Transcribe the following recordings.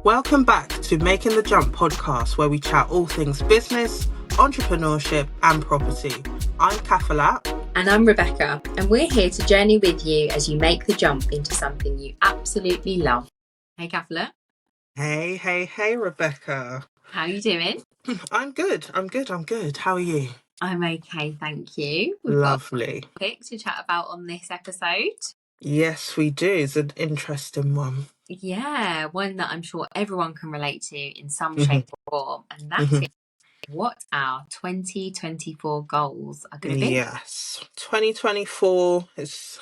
Welcome back to Making the Jump podcast, where we chat all things business, entrepreneurship and property. I'm Kafilat. And I'm Rebecca, and we're here to journey with you as you make the jump into something you absolutely love. Hey Kafilat. Hey, Rebecca. How are you doing? I'm good. How are you? I'm okay, thank you. We've Lovely. got a topic to chat about on this episode. Yes, we do. It's an interesting one. Yeah, one that I'm sure everyone can relate to in some shape or form, and that is what our 2024 goals are going to be. Yes, 2024 is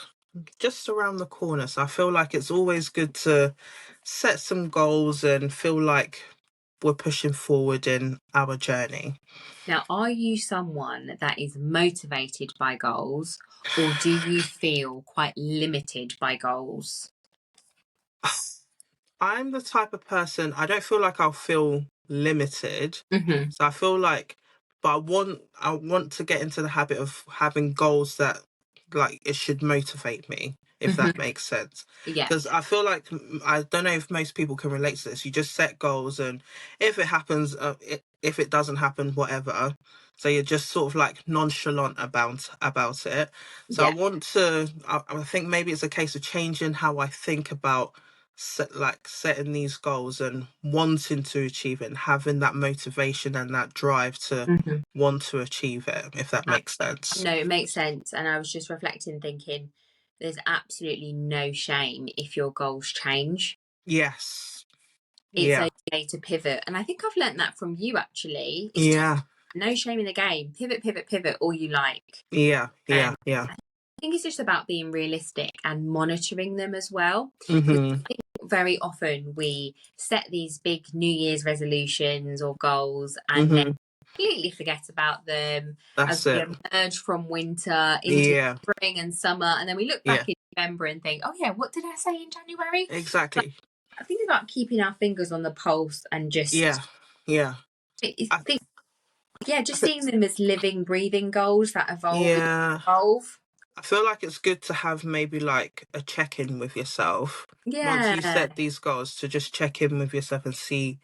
just around the corner, so I feel like it's always good to set some goals and feel like we're pushing forward in our journey. Now, are you someone that is motivated by goals, or do you feel quite limited by goals? I'm the type of person, I don't feel like I'll feel limited. Mm-hmm. So I feel like, but I want to get into the habit of having goals that, like, it should motivate me, if that makes sense. Yeah. Because I feel like, I don't know if most people can relate to this. You just set goals, and if it happens, if it doesn't happen, whatever. So you're just sort of like nonchalant about it. So Yeah. I think maybe it's a case of changing how I think about setting these goals and wanting to achieve it and having that motivation and that drive to want to achieve it, if that makes sense. No, it makes sense. And I was just reflecting, thinking there's absolutely no shame if your goals change. Yes. It's okay to pivot. And I think I've learnt that from you, actually. Yeah. No shame in the game. Pivot, all you like. Yeah. I think it's just about being realistic and monitoring them as well. Mm-hmm. I think very often we set these big New Year's resolutions or goals and then completely forget about them. That's as we it. emerge from winter into spring and summer, and then we look back in November and think, oh yeah, what did I say in January? Exactly. I think about keeping our fingers on the pulse and just seeing them as living, breathing goals that evolve. I feel like it's good to have maybe like a check-in with yourself. Once you set these goals, to just check in with yourself and see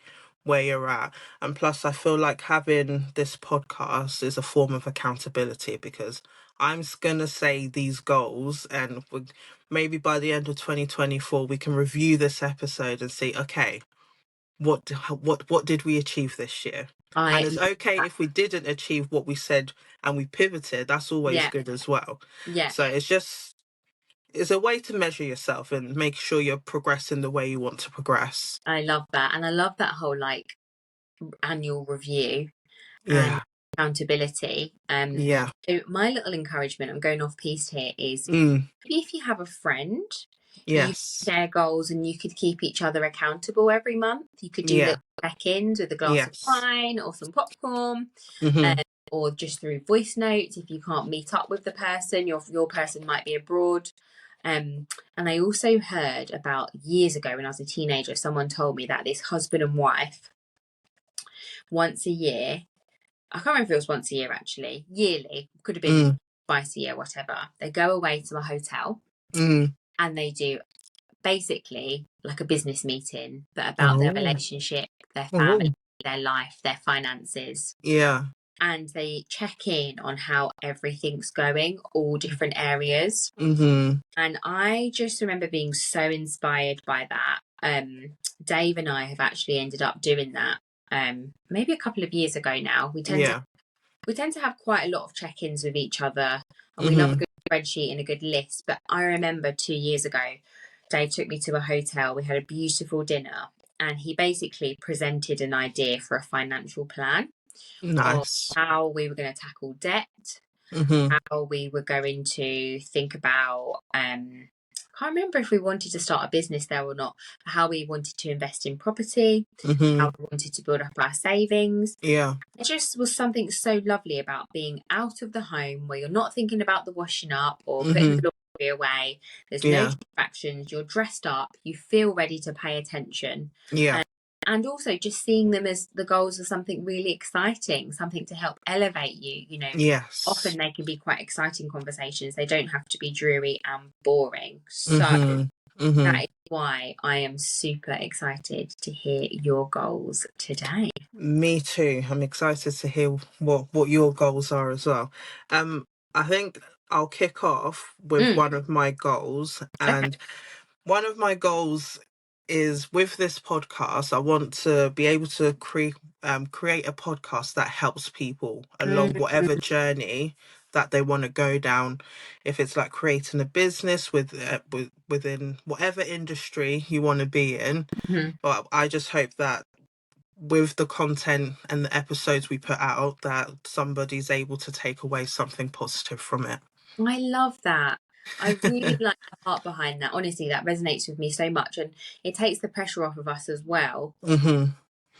where you're at. And plus, I feel like having this podcast is a form of accountability, because I'm going to say these goals, and maybe by the end of 2024, we can review this episode and see, okay, what did we achieve this year? And it's okay if we didn't achieve what we said and we pivoted. That's always good as well. Yeah. So it's a way to measure yourself and make sure you're progressing the way you want to progress. I love that. And I love that whole like annual review and accountability. So my little encouragement, I'm going off piste here, is maybe if you have a friend, you share goals and you could keep each other accountable every month. You could do little check-ins with a glass of wine or some popcorn, or just through voice notes. If you can't meet up with the person, your person might be abroad. And I also heard about years ago when I was a teenager, someone told me that this husband and wife, once a year, I can't remember if it was once a year actually, yearly, could have been twice a year, whatever, they go away to a hotel and they do basically like a business meeting, but about their relationship, their family, their life, their finances. And they check in on how everything's going, all different areas. And I just remember being so inspired by that. Dave and I have actually ended up doing that maybe a couple of years ago now. We tend to have quite a lot of check-ins with each other, and we love a good spreadsheet and a good list. But I remember 2 years ago, Dave took me to a hotel. We had a beautiful dinner, and he basically presented an idea for a financial plan. Nice. Of how we were going to tackle debt, how we were going to think about, I can't remember if we wanted to start a business there or not, how we wanted to invest in property, how we wanted to build up our savings. It just was something so lovely about being out of the home where you're not thinking about the washing up or putting the laundry away. There's no distractions. You're dressed up. You feel ready to pay attention. And also just seeing them as the goals are something really exciting, something to help elevate you. You know, often they can be quite exciting conversations. They don't have to be dreary and boring. So that is why I am super excited to hear your goals today. Me too. I'm excited to hear what your goals are as well. I think I'll kick off with one of my goals, and one of my goals is with this podcast. I want to be able to create a podcast that helps people along whatever journey that they want to go down. If it's like creating a business within whatever industry you want to be in, but I just hope that with the content and the episodes we put out, that somebody's able to take away something positive from it. I love that. I really like the heart behind that. Honestly, that resonates with me so much, and it takes the pressure off of us as well,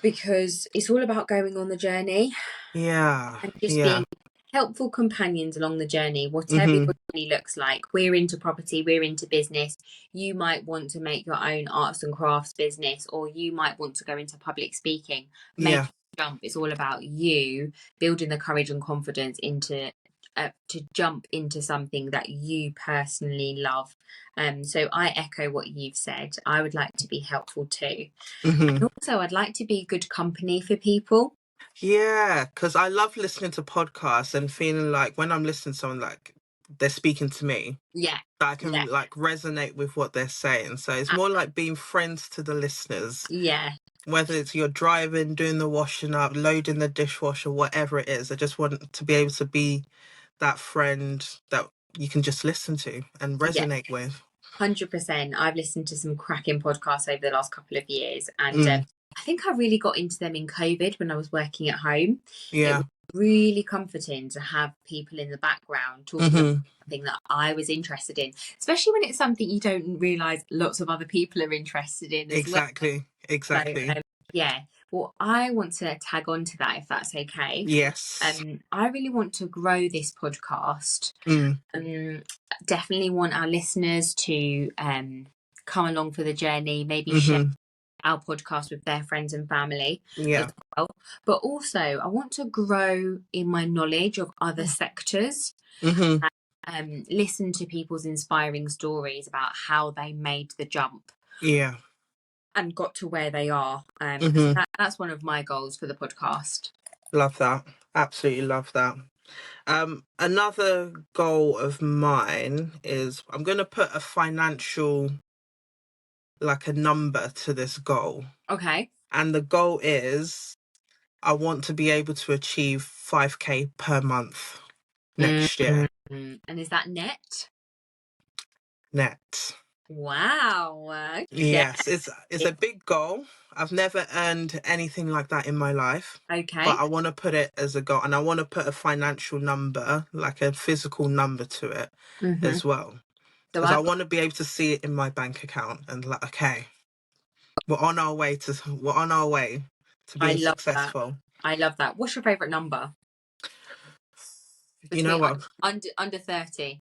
because it's all about going on the journey. And just being helpful companions along the journey, whatever your journey looks like. We're into property, we're into business. You might want to make your own arts and crafts business, or you might want to go into public speaking. Make a jump. It's all about you building the courage and confidence into to jump into something that you personally love. So I echo what you've said. I would like to be helpful too. And also I'd like to be good company for people. Yeah, because I love listening to podcasts and feeling like when I'm listening to someone, like they're speaking to me. Yeah. That I can like resonate with what they're saying. So it's more like being friends to the listeners. Yeah. Whether it's you're driving, doing the washing up, loading the dishwasher, whatever it is. I just want to be able to be that friend that you can just listen to and resonate with. 100%. I've listened to some cracking podcasts over the last couple of years, and I think I really got into them in COVID when I was working at home. It was really comforting to have people in the background talking about something that I was interested in, especially when it's something you don't realise lots of other people are interested in as well. Exactly. So, well, I want to tag on to that, if that's okay. Yes. I really want to grow this podcast. Definitely want our listeners to come along for the journey, maybe share our podcast with their friends and family as well. But also, I want to grow in my knowledge of other sectors. Listen to people's inspiring stories about how they made the jump. And got to where they are. So that's one of my goals for the podcast. Love that. Absolutely love that. Another goal of mine is I'm going to put a financial, like a number to this goal. Okay. And the goal is I want to be able to achieve 5k per month next year. And is that net? Net. Wow. Okay. Yes, it's a big goal. I've never earned anything like that in my life. Okay. But I want to put it as a goal, and I want to put a financial number, like a physical number to it as well. Because I want to be able to see it in my bank account and like, okay, we're on our way to being successful. I love that. What's your favourite number? You know what? Under 30.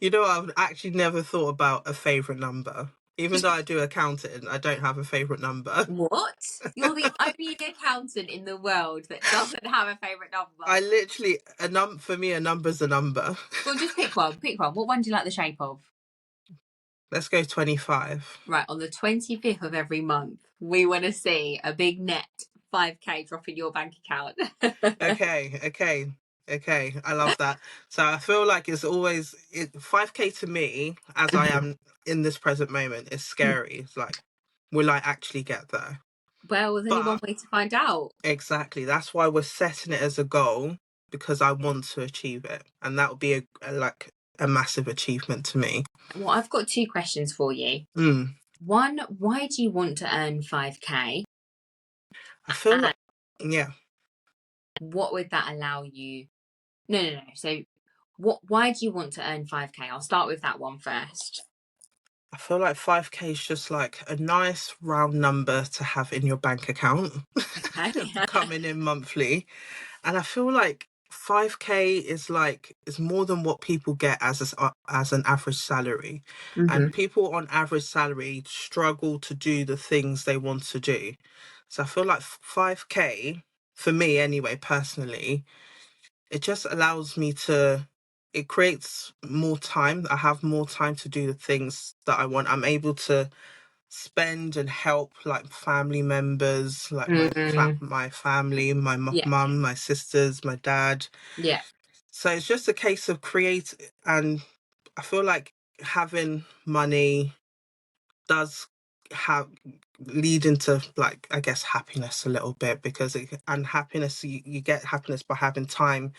You know, I've actually never thought about a favourite number. Even though I do accounting, I don't have a favourite number. What? You're the only accountant in the world that doesn't have a favourite number. I literally, for me, a number's a number. Well, just pick one. What one do you like the shape of? Let's go 25. Right, on the 25th of every month, we want to see a big net 5k drop in your bank account. Okay, I love that. So I feel like it's always 5k to me, as I am in this present moment, is scary. It's like, will I actually get there? Well, there's only one way to find out. Exactly. That's why we're setting it as a goal, because I want to achieve it, and that would be a massive achievement to me. Well, I've got 2 questions for you. One, why do you want to earn 5k? I feel like, what would that allow you? No. So why do you want to earn 5k? I'll start with that one first. I feel like 5k is just like a nice round number to have in your bank account, coming in monthly. And I feel like 5k is more than what people get as an average salary. And people on average salary struggle to do the things they want to do. So I feel like 5k, for me anyway, personally, it just allows me to it creates more time. I have more time to do the things that I want. I'm able to spend and help like family members, like my family, my mum, my sisters, my dad. Yeah. So it's just a case of and I feel like having money does lead into, like, I guess, happiness a little bit, because happiness, you get happiness by having time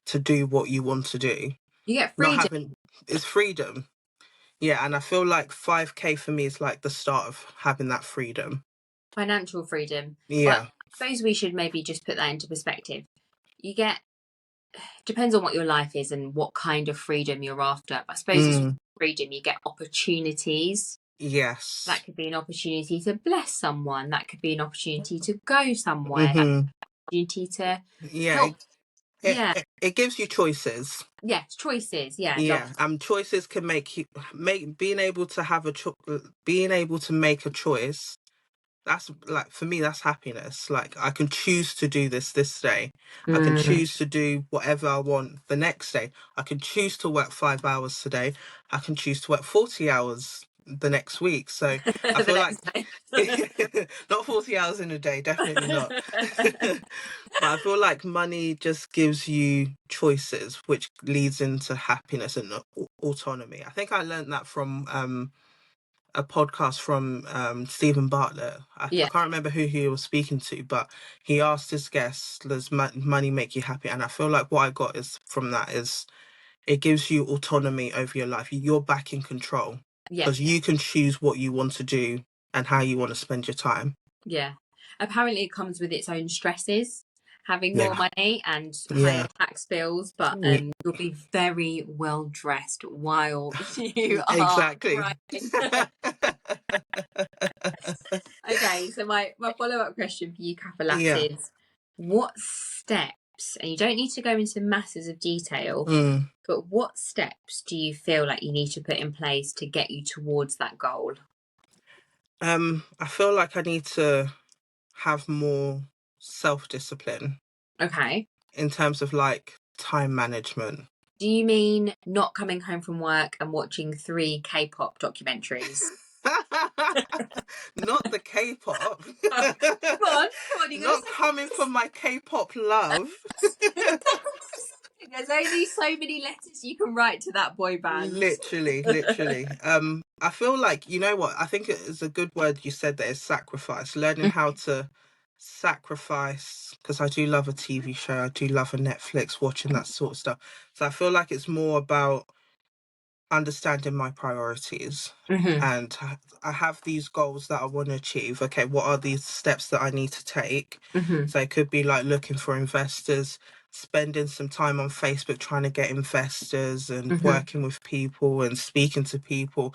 to do what you want to do. You get Not freedom. having It's freedom. Yeah, and I feel like 5K for me is like the start of having that freedom. Financial freedom. Yeah. Well, I suppose we should maybe just put that into perspective. Depends on what your life is and what kind of freedom you're after. I suppose as freedom, you get opportunities. Yes. That could be an opportunity to bless someone. That could be an opportunity to go somewhere. That could be an opportunity to help. It gives you choices. Yes, choices. Yeah. Choices can being able to make a choice. That's, like, for me, that's happiness. Like, I can choose to do this day. I can choose to do whatever I want the next day. I can choose to work 5 hours today. I can choose to work 40 hours the next week. So I feel like not 40 hours in a day, definitely not. But I feel like money just gives you choices, which leads into happiness and autonomy. I think I learned that from a podcast from Stephen Bartlett. I can't remember who he was speaking to, but he asked his guests, does money make you happy? And I feel like what I got from that is it gives you autonomy over your life. You're back in control, because you can choose what you want to do and how you want to spend your time. Yeah. Apparently it comes with its own stresses, having more money and higher tax bills, but you'll be very well dressed while you are exactly. Okay, so my follow-up question for you, Kafilat, is what steps, and you don't need to go into masses of detail, but what steps do you feel like you need to put in place to get you towards that goal? I feel like I need to have more self-discipline. Okay. In terms of, like, time management. Do you mean not coming home from work and watching 3 K-pop documentaries? Not the K-pop. Oh, come on, Not coming for my K-pop love. There's only so many letters you can write to that boy band. Literally. I feel like, you know what? I think it is a good word you said there, is sacrifice. Learning how to sacrifice, because I do love a TV show. I do love a Netflix, watching that sort of stuff. So I feel like it's more about understanding my priorities. And I have these goals that I want to achieve. Okay, what are these steps that I need to take? So it could be like looking for investors, spending some time on Facebook trying to get investors, and working with people and speaking to people,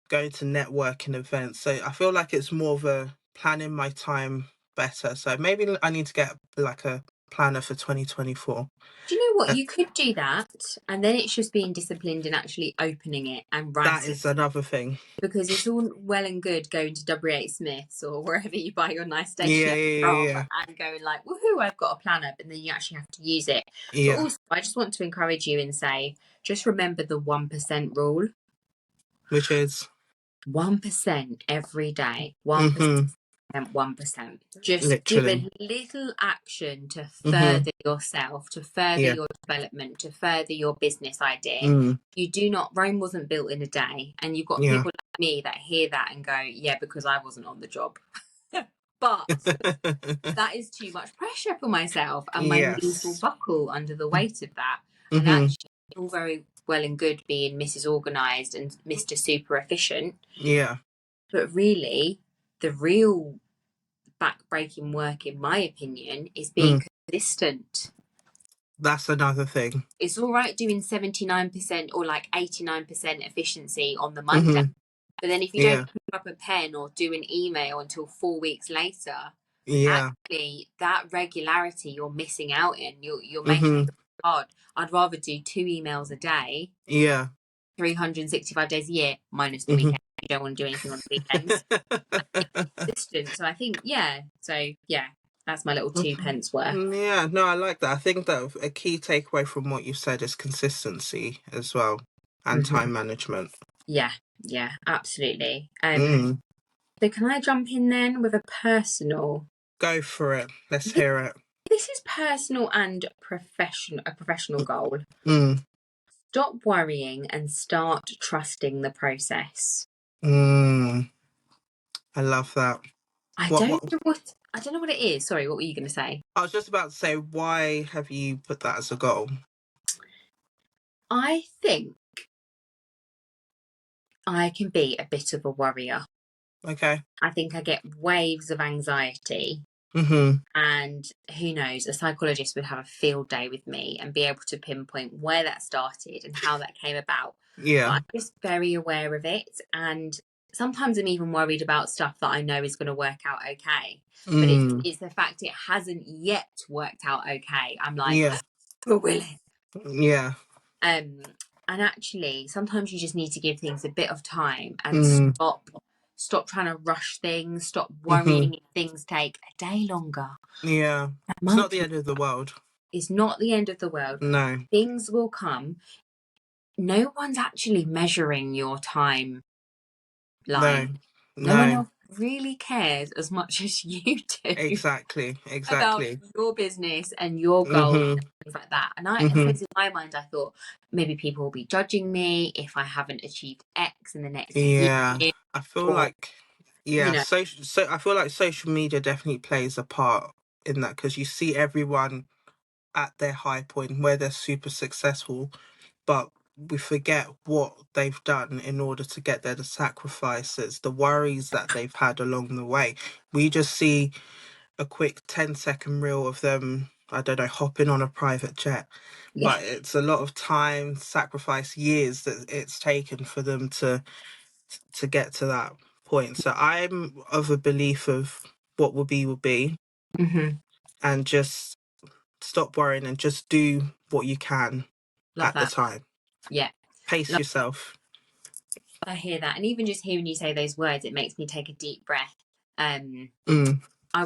going to networking events. So I feel like it's more of a planning my time better. So maybe I need to get like a planner for 2024. Do you know what? You could do that, and then it's just being disciplined and actually opening it and writing. That is another thing. Because it's all well and good going to W.H. Smith's or wherever you buy your nice stationery from and going like, woohoo, I've got a planner, but then you actually have to use it. But also, I just want to encourage you and say, just remember the 1% rule. Which is? 1% every day. 1%. 1%. Just literally give a little action to further yourself, to further your development, to further your business idea. Rome wasn't built in a day, and you've got people like me that hear that and go, yeah, because I wasn't on the job. But that is too much pressure for myself, and my knees will buckle under the weight of that. And actually, it's all very well and good being Mrs. Organised and Mr. Super Efficient. Yeah. But really, the real back-breaking work, in my opinion, is being consistent. That's another thing. It's all right doing 79% or like 89% efficiency on the Monday. But then if you don't pick up a pen or do an email until 4 weeks later, actually that regularity you're missing out in, you're making it hard. I'd rather do 2 emails a day. 365 days a year, minus the weekend. You don't want to do anything on the weekends. Consistent. So I think, That's my little 2 pence worth. Yeah, no, I like that. I think that a key takeaway from what you said is consistency as well, and time management. Yeah, absolutely. So can I jump in then with a personal? Go for it. Let's hear it. This is personal and a professional goal. Mm. Stop worrying and start trusting the process. I love that. I don't know what it is. Sorry, what were you going to say? I was just about to say, why have you put that as a goal? I think I can be a bit of a worrier. Okay. I think I get waves of anxiety. And who knows, a psychologist would have a field day with me and be able to pinpoint where that started and how that came about. Yeah. But I'm just very aware of it. And sometimes I'm even worried about stuff that I know is going to work out okay. But it's the fact it hasn't yet worked out okay. I'm like, yeah. But will it? Yeah. And actually, sometimes you just need to give things a bit of time and stop trying to rush things, stop worrying if things take a day longer. Yeah. It's not the end of the world. It's not the end of the world. No. Things will come. No one's actually measuring your time line. No one else really cares as much as you do. Exactly. About your business and your goals and things like that. And I suppose in my mind, I thought maybe people will be judging me if I haven't achieved X in the next year. I feel like, so I feel like social media definitely plays a part in that, because you see everyone at their high point where they're super successful, but we forget what they've done in order to get there, the sacrifices, the worries that they've had along the way. We just see a quick 10-second reel of them, I don't know, hopping on a private jet. Yeah. But it's a lot of time, sacrifice, years that it's taken for them to get to that point. So I'm of a belief of what will be, and just stop worrying and just do what you can. Love at that. the time. Yeah. Pace yourself. I hear that. And even just hearing you say those words, it makes me take a deep breath. I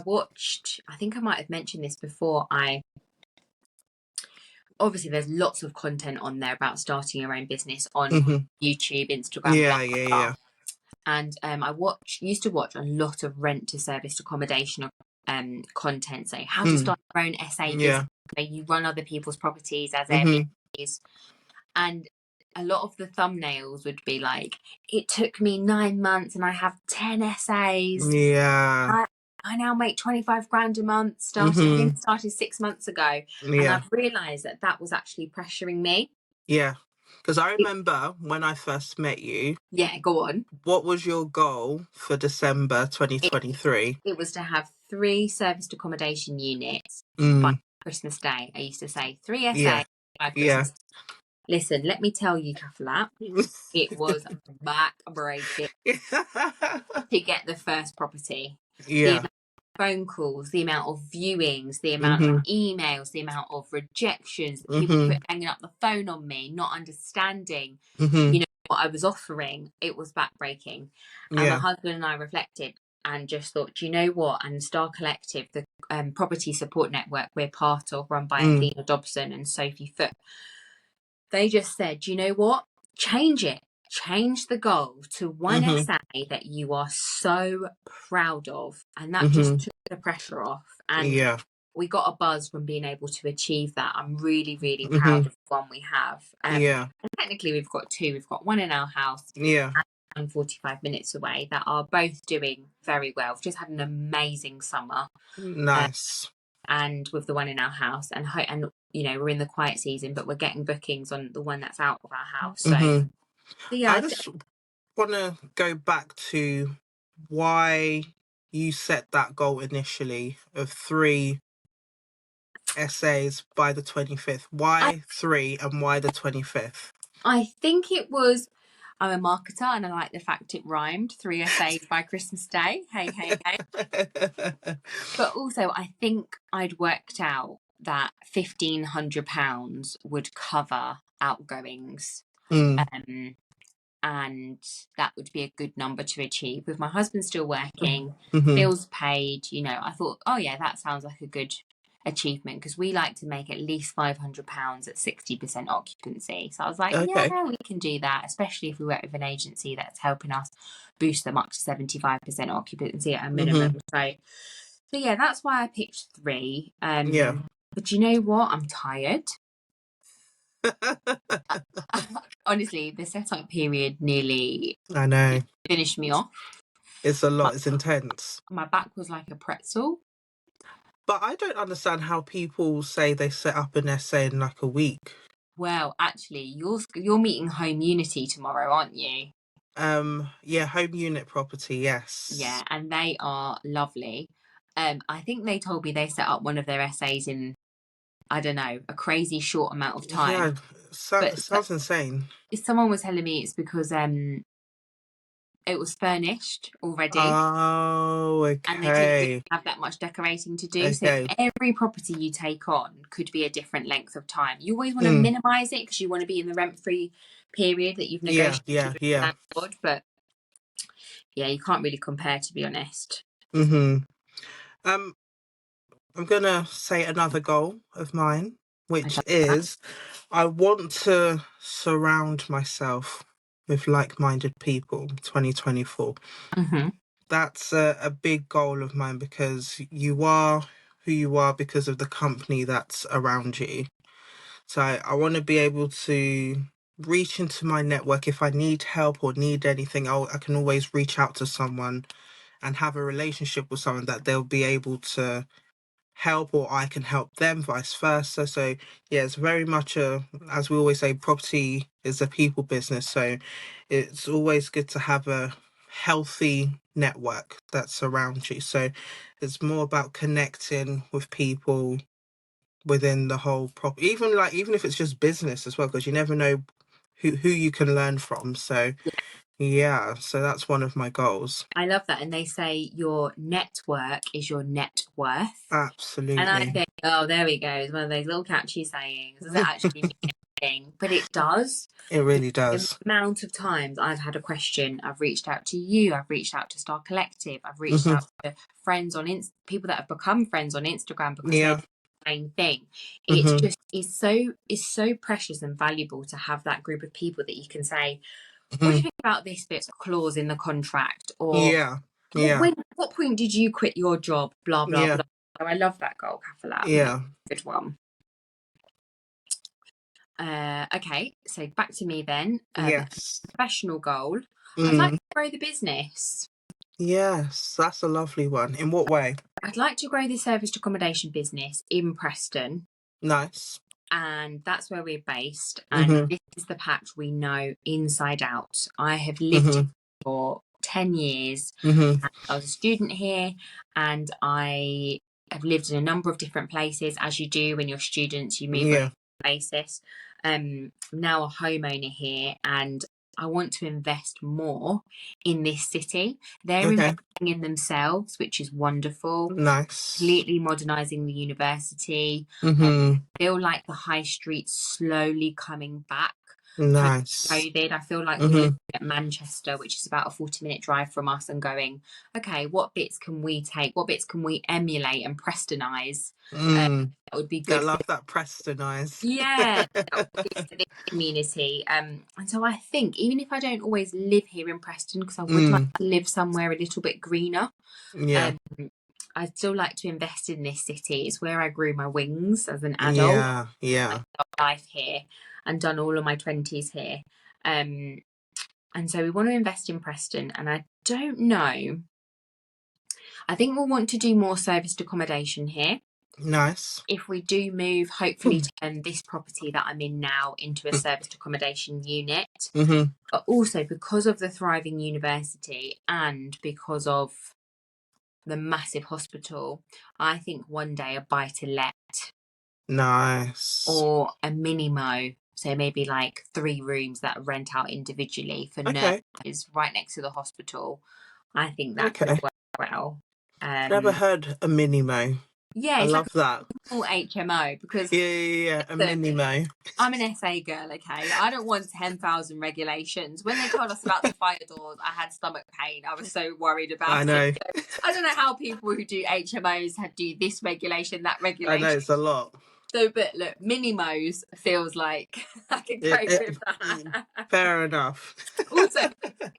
watched, I think I might have mentioned this before, obviously there's lots of content on there about starting your own business on YouTube, Instagram, blah, blah, blah. And I used to watch a lot of rent to serviced accommodation content, saying how to start your own SA business. You run other people's properties as Airbnbs. And a lot of the thumbnails would be like, it took me 9 months and I have 10 SAs. Yeah. I now make 25 grand a month. Started 6 months ago. And I've realised that was actually pressuring me. Yeah. Because I remember when I first met you. Yeah, go on. What was your goal for December 2023? It was to have 3 serviced accommodation units by Christmas Day. I used to say 3 SA by Christmas Day. Listen, let me tell you, Kafilat, it was back-breaking to get the first property. The amount of phone calls, the amount of viewings, the amount of emails, the amount of rejections, people hanging up the phone on me, not understanding, what I was offering. It was back-breaking. And my husband and I reflected and just thought, do you know what? And Star Collective, the property support network we're part of, run by Athena Dobson and Sophie Foote, they just said, do you know what? Change it. Change the goal to one SA that you are so proud of. And that just took the pressure off. And we got a buzz from being able to achieve that. I'm really, really proud of the one we have. And technically, we've got 2. We've got one in our house and 45 minutes away that are both doing very well. We've just had an amazing summer. Nice. And with the one in our house, and we're in the quiet season, but we're getting bookings on the one that's out of our house. So, I just want to go back to why you set that goal initially of 3 essays by the 25th. Why 3 and why the 25th? I think it was, I'm a marketer and I like the fact it rhymed. 3 essays by Christmas Day. Hey, hey, hey. But also, I think I'd worked out that £1,500 would cover outgoings. and that would be a good number to achieve. With my husband still working, Mm-hmm. bills paid, you know, I thought, oh yeah, that sounds like a good achievement, because we like to make at least £500 at 60% occupancy. So I was like, Okay. yeah, we can do that, especially if we work with an agency that's helping us boost them up to 75% occupancy at a minimum. Mm-hmm. So yeah, that's why I picked 3. Yeah. But you know what? I'm tired. Honestly, the setup period nearly I know. finished me off. It's a lot. It's intense. My back was like a pretzel. But I don't understand how people say they set up an essay in like a week. Well, actually, you're meeting Home Unity tomorrow, aren't you? Yeah, home unit property, yes. Yeah, and they are lovely. I think they told me they set up one of their essays in, I don't know, a crazy short amount of time. Yeah, But sounds insane. someone was telling me it's because it was furnished already. Oh, okay. And they didn't really have that much decorating to do. Okay. So every property you take on could be a different length of time. You always want to minimise it because you want to be in the rent-free period that you've negotiated with the landlord. But yeah, you can't really compare, to be honest. Mm-hmm. I'm going to say another goal of mine, which is I want to surround myself with like-minded people 2024. Mm-hmm. That's a big goal of mine, because you are who you are because of the company that's around you. So I want to be able to reach into my network. If I need help or need anything, I can always reach out to someone and have a relationship with someone that they'll be able to help, or I can help them, vice versa. So yeah, it's very much as we always say, property is a people business. So it's always good to have a healthy network that's around you. So it's more about connecting with people within the whole even if it's just business as well, because you never know who you can learn from. So yeah, so that's one of my goals. I love that. And they say your network is your net worth. Absolutely. And I think, oh, there we go. It's one of those little catchy sayings. Does it actually mean anything? But it does. It really does. The amount of times I've had a question, I've reached out to you, I've reached out to Star Collective, I've reached out to friends on people that have become friends on Instagram because they're the same thing. It's just it's so precious and valuable to have that group of people that you can say, what do you think about this bit clause in the contract? Or what point did you quit your job? Blah blah blah. So I love that goal, Kafilat. Yeah. Good one. Okay, so back to me then. Yes. Professional goal. I'd like to grow the business. Yes, that's a lovely one. In what way? I'd like to grow the serviced accommodation business in Preston. Nice. And that's where we're based. And this is the patch we know inside out. I have lived here for 10 years. I was a student here, and I have lived in a number of different places. As you do when you're students, you move on a basis. I'm now a homeowner here, and I want to invest more in this city. They're investing in themselves, which is wonderful. Nice. Completely modernising the university. I feel like the high street's slowly coming back. Nice. COVID, I feel like we're looking at Manchester, which is about a 40-minute drive from us, and going, okay, what bits can we take? What bits can we emulate and Prestonise? That would be good. I love that Prestonise. Yeah, that would be good for the community. And so I think, even if I don't always live here in Preston, because I would like to live somewhere a little bit greener, I'd still like to invest in this city. It's where I grew my wings as an adult. Yeah. Life here, and done all of my 20s here. And so we want to invest in Preston, and I don't know. I think we'll want to do more serviced accommodation here. Nice. If we do move, hopefully turn this property that I'm in now into a serviced accommodation unit. But also, because of the thriving university and because of the massive hospital, I think one day a buy-to-let. Nice. Or a mini-mo. So maybe like 3 rooms that rent out individually for nurses right next to the hospital. I think that could work well. Never heard a mini-mo. Yeah, I it's like love that. a small HMO because Yeah. A mini mo. I'm an SA girl, okay? I don't want 10,000 regulations. When they told us about the fire doors, I had stomach pain. I was so worried I about it. know. So I don't know how people who do HMOs do this regulation, that I know regulation. it's a lot. So, but look, Minimos feels like I can cope with that. Fair enough. Also,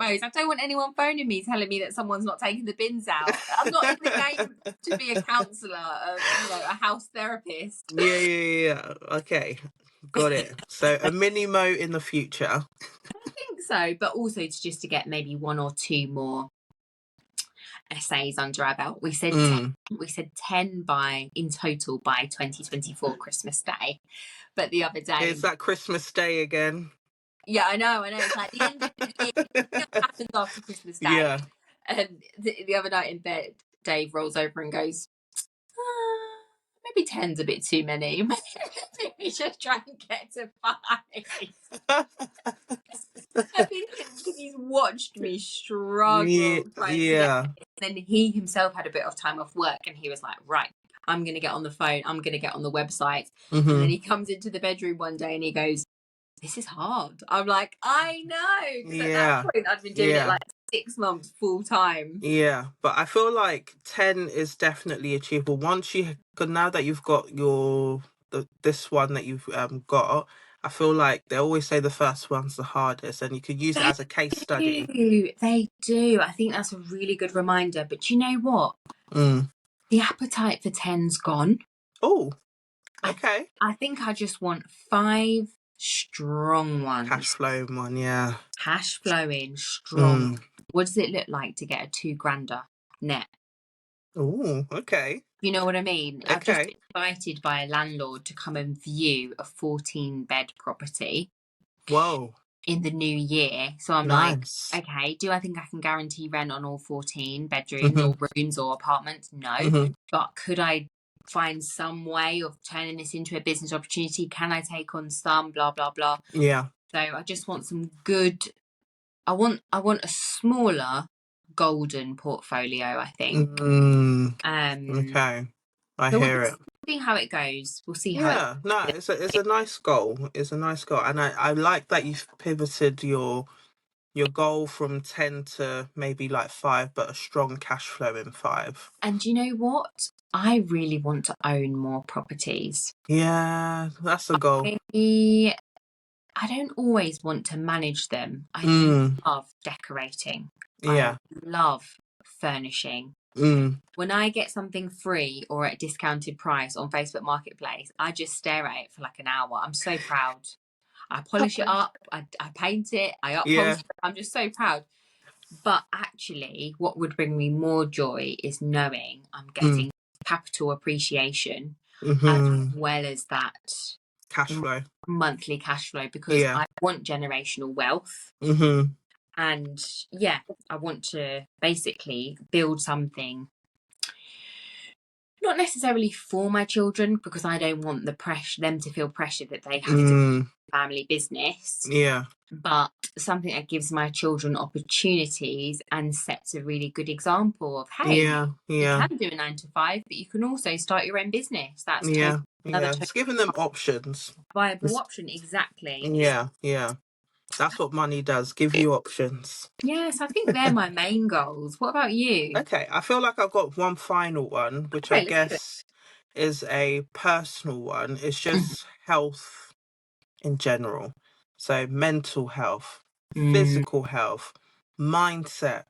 I don't want anyone phoning me telling me that someone's not taking the bins out. I'm not in the game to be a counsellor, a house therapist. Yeah. Okay, got it. So a mini mo in the future. I think so, but also to get maybe one or two more essays under our belt. We said 10, we said 10 in total by 2024 Christmas Day. But the other day, Is that Christmas Day again? Yeah, I know. It's like the end of the year. What happens after Christmas Day? Yeah. And the other night in bed, Dave rolls over and goes, maybe 10's a bit too many. Maybe just try and get to 5. I think because he's watched me struggle trying to get it. Then he himself had a bit of time off work and he was like, right, I'm going to get on the phone. I'm going to get on the website. And then he comes into the bedroom one day and he goes, this is hard. I'm like, I know. Because at that point, I'd been doing it like 6 months full time. Yeah, but I feel like 10 is definitely achievable. Now that you've got this one that you've got, I feel like they always say the first one's the hardest, and you could use it as a case study. They do. I think that's a really good reminder. But you know what? The appetite for 10's gone. Oh, okay. I think I just want 5 strong ones. Cash flowing one, yeah. Cash flowing, strong. What does it look like to get a 2 grander net? Oh, okay. You know what I mean? Okay. I've just been invited by a landlord to come and view a 14-bed property. Whoa. In the new year. So I'm nice. like, okay, do I think I can guarantee rent on all 14 bedrooms or rooms or apartments? No. But could I find some way of turning this into a business opportunity? Can I take on some blah blah blah? Yeah. So I just want some good I want a smaller golden portfolio, I think. Okay. I hear it. We'll see how it goes. We'll see how Yeah, no, it's a nice goal. It's a nice goal. And I like that you've pivoted your goal from 10 to maybe like 5, but a strong cash flow in 5. And you know what? I really want to own more properties. Yeah, that's a goal. I don't always want to manage them. I love decorating. Yeah. I love furnishing. When I get something free or at a discounted price on Facebook Marketplace, I just stare at it for like an hour. I'm so proud. I polish it up, I paint it, I upholster it. I'm just so proud. But actually, what would bring me more joy is knowing I'm getting capital appreciation as well as that cash flow, monthly cash flow, because I want generational wealth. And I want to basically build something, not necessarily for my children, because I don't want them to feel pressure that they have to be a family business. But something that gives my children opportunities and sets a really good example of, hey, you can do a 9 to 5, but you can also start your own business. That's it's giving them options. Viable option, exactly. Yeah. That's what money does, give you options. Yes, I think they're my main goals. What about you? Okay, I feel like I've got one final one, which I guess is a personal one. It's just health in general. So mental health, physical health, mindset.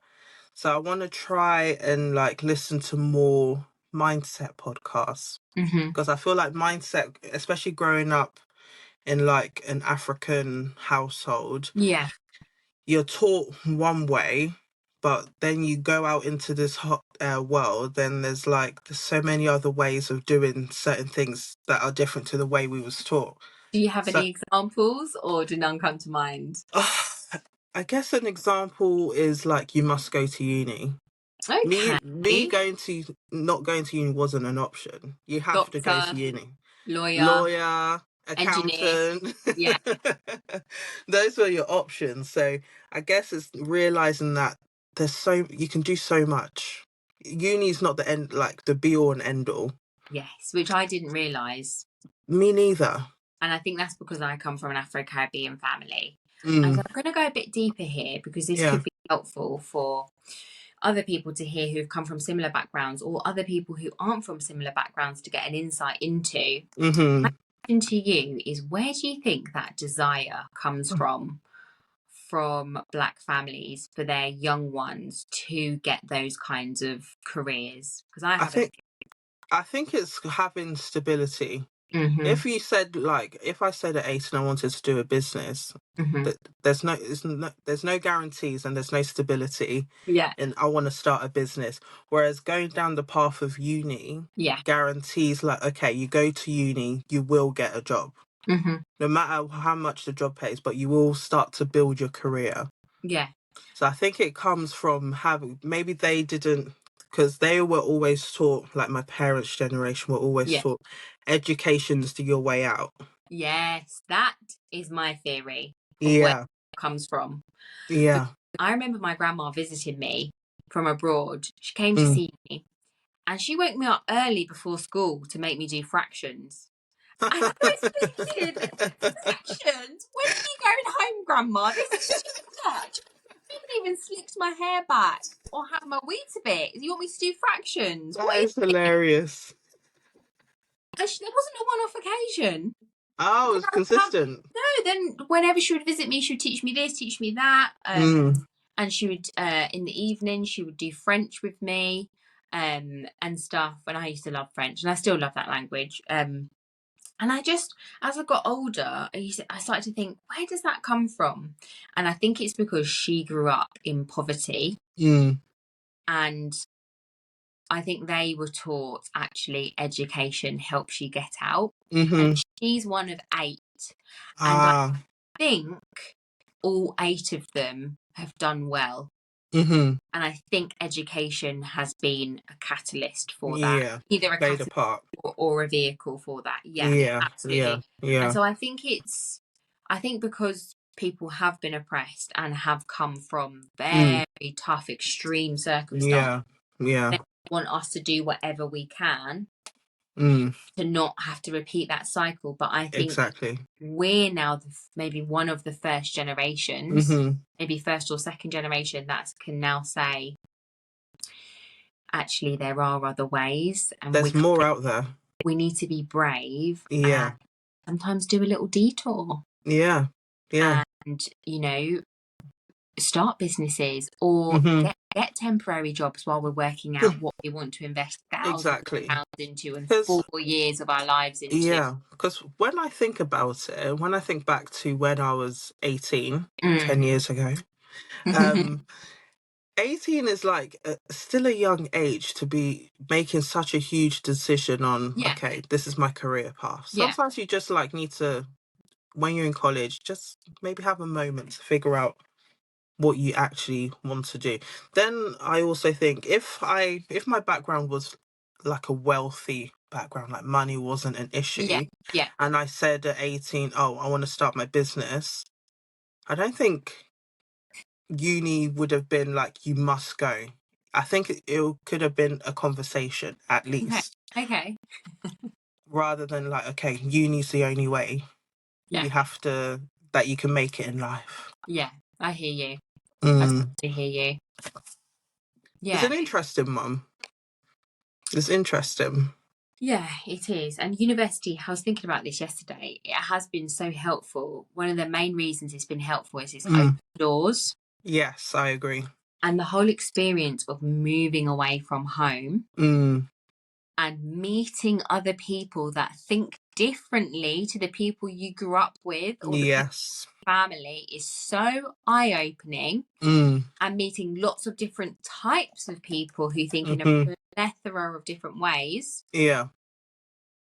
So I want to try and like listen to more mindset podcasts, because I feel like mindset, especially growing up in like an African household, you're taught one way, but then you go out into this hot world, then there's so many other ways of doing certain things that are different to the way we was taught. Do you have any examples, or do none come to mind? I guess an example is like, you must go to uni. Okay. Me not going to uni wasn't an option. You have to go to uni. Lawyer, accountant. Yeah. Those were your options. So I guess it's realizing that you can do so much. Uni's not the end, like the be all and end all. Yes, which I didn't realise. Me neither. And I think that's because I come from an Afro-Caribbean family. And Mm. so I'm going to go a bit deeper here because this Yeah. could be helpful for other people to hear who've come from similar backgrounds, or other people who aren't from similar backgrounds to get an insight into. My question to you is, where do you think that desire comes from Black families for their young ones to get those kinds of careers? Because I think it's having stability. Mm-hmm. If I said at 18 I wanted to do a business, Mm-hmm. there's no guarantees and there's no stability. Yeah. And I want to start a business. Whereas going down the path of uni, Yeah. guarantees, like, okay, you go to uni, you will get a job, Mm-hmm. no matter how much the job pays, but you will start to build your career. Yeah. So I think it comes from having, maybe they didn't, because they were always taught, like my parents' generation were always Yeah. taught, education's your way out. Yes, that is my theory of where Yeah. it comes from. Yeah. I remember my grandma visited me from abroad. She came to Mm. see me, and she woke me up early before school to make me do fractions. And I was thinking, fractions? When are you going home, Grandma? This is too much. I haven't even slicked my hair back or had my weeds a bit. You want me to do fractions? That is hilarious. And there wasn't a one-off occasion. Oh, it's consistent. No, then whenever she would visit me, she would teach me this, teach me that. And she would, in the evening, she would do French with me and stuff. And I used to love French, and I still love that language. And I just, as I got older, I started to think, where does that come from? And I think it's because she grew up in poverty. And I think they were taught, actually, education helps you get out. And she's one of 8. And I think all 8 of them have done well. And I think education has been a catalyst for that. Yeah. Either a catalyst or a vehicle for that. Yeah, absolutely. Yeah. And so I think because people have been oppressed and have come from very tough, extreme circumstances. Yeah. They want us to do whatever we can to not have to repeat that cycle. But I think we're now maybe one of the first generations, maybe first or second generation, that can now say, actually, there are other ways, and there's more out there. We need to be brave. And sometimes do a little detour. Yeah. And start businesses or get temporary jobs while we're working out what we want to invest thousands of pounds into and 4 years of our lives into. Yeah, because when I think about it, when I think back to when I was 18, 10 years ago, 18 is like still a young age to be making such a huge decision on, okay, this is my career path. Sometimes you just like need to, when you're in college, just maybe have a moment to figure out what you actually want to do. Then I also think if my background was like a wealthy background, like money wasn't an issue, and I said at 18, oh, I want to start my business, I don't think uni would have been like, you must go. I think it could have been a conversation at least. Okay. Rather than like, okay, uni's the only way. You have to, that you can make it in life. Yeah, I hear you. I hear you. Yeah. It's an interesting one. It's interesting. Yeah, it is. And university, I was thinking about this yesterday. It has been so helpful. One of the main reasons it's been helpful is it's opened doors. Yes, I agree. And the whole experience of moving away from home and meeting other people that think differently to the people you grew up with or the family is so eye-opening. And meeting lots of different types of people who think in a plethora of different ways. Yeah.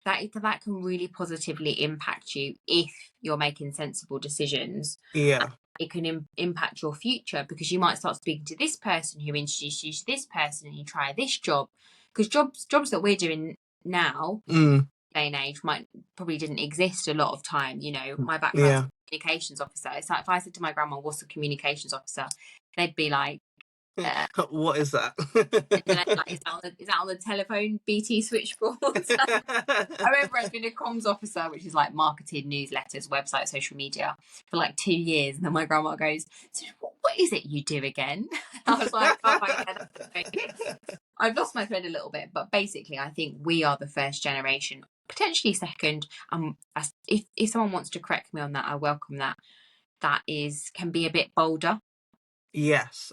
That can really positively impact you if you're making sensible decisions. Yeah. It can impact your future because you might start speaking to this person who introduced you to this person and you try this job. Because jobs that we're doing now, day and age, probably didn't exist a lot of time. My background's communications officer. It's like if I said to my grandma, what's a communications officer? They'd be like, What is that? Like, is that on the telephone BT switchboard? I remember I'd been a comms officer, which is like marketing, newsletters, website, social media, for like 2 years. And then my grandma goes, so what is it you do again? I was like, oh, yeah, I've lost my thread a little bit. But basically, I think we are the first generation, potentially second. If someone wants to correct me on that, I welcome that. That can be a bit bolder. Yes,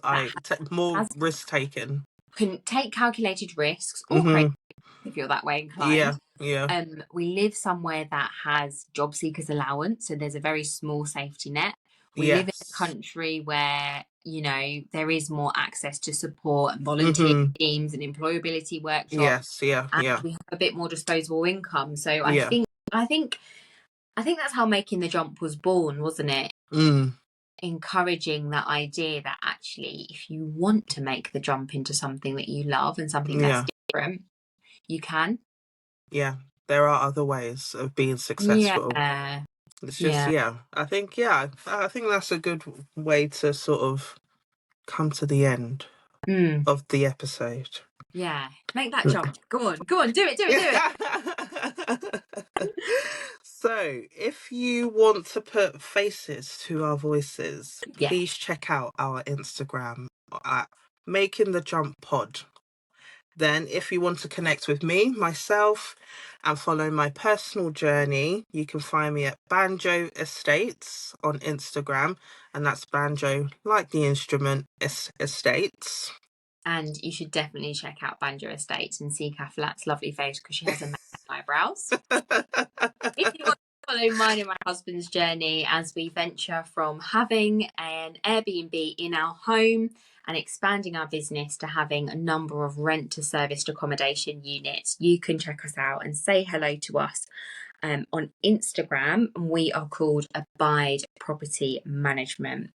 more risk taken. Can take calculated risks or crazy if you're that way inclined. Yeah. We live somewhere that has job seekers allowance, so there's a very small safety net. We live in a country where, there is more access to support and volunteer schemes and employability workshops. And we have a bit more disposable income. So I think that's how Making the Jump was born, wasn't it? Encouraging that idea that actually, if you want to make the jump into something that you love and something that's different, you can. Yeah, there are other ways of being successful. It's just I think that's a good way to sort of come to the end of the episode. Yeah, make that jump. Go on, do it. So, if you want to put faces to our voices, please check out our Instagram at Making the Jump Pod. Then, if you want to connect with me, myself, and follow my personal journey, you can find me at Banjo Estates on Instagram, and that's banjo like the instrument estates. And you should definitely check out Banjo Estates and see Kafilat's lovely face because she has amazing eyebrows. If you want to follow mine and my husband's journey as we venture from having an Airbnb in our home and expanding our business to having a number of rent-to-serviced accommodation units, you can check us out and say hello to us on Instagram. We are called Abide Property Management.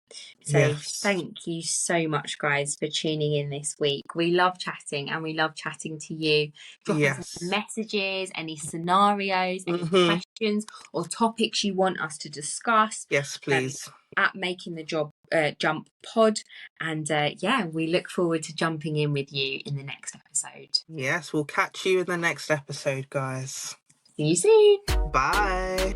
So thank you so much, guys, for tuning in this week. We love chatting and we love chatting to you. Drop us some messages, any scenarios, any questions or topics you want us to discuss. Yes, please. At Making the Jump Pod. And we look forward to jumping in with you in the next episode. Yes, we'll catch you in the next episode, guys. See you soon. Bye.